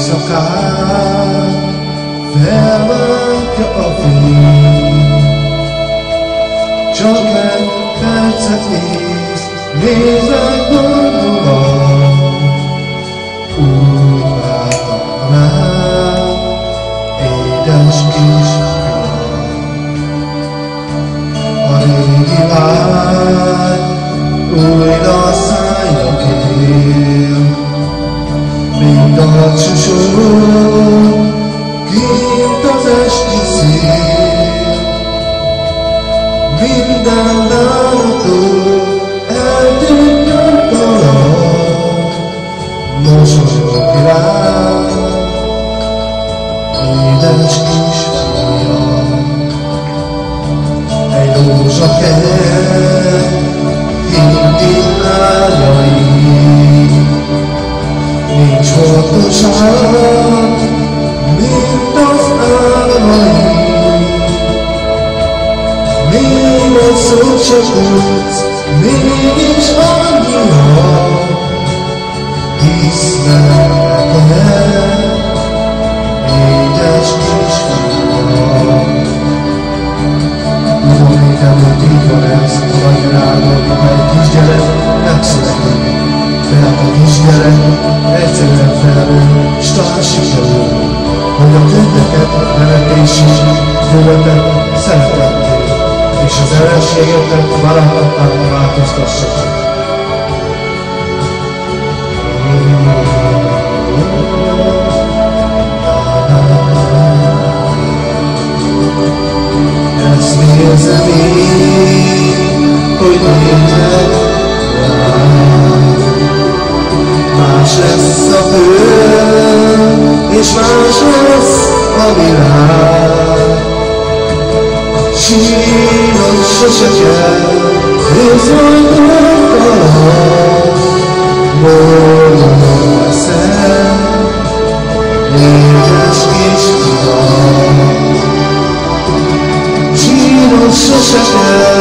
éjszakán felvágja a fény. Csak egy percet nézek boldogban, úgy vártam rá, édes kisfiam. A régi vágy újra szájra kér, mint a csúcsok, kint az esti szél. Minden bánatól eltűnt nyugtalan, mosolyog rám, édes kisfiam. Egy rózsakert hinti ágyai, nincs hordoság, mint az álmai. Még egy szót se tudsz, mégis annyian, hisz veled, édes kisfiam. Tudom, még előtt így van ez a nagy világon, amely kisgyerek megszületik. De hát a kisgyerek egyszerűen felnő, s talán sikerül, hogy a könyveket, nevetésig, gyűlöletet szeretették, és az ellenségeket barátoknak változtassanak. Ezt nézem én, hogy nézek rád. Más lesz a föld, és más lesz a világ. Sírod sose kell, és majd megtalál. Boldog leszel, édes kisfiam. Sírod sose kell,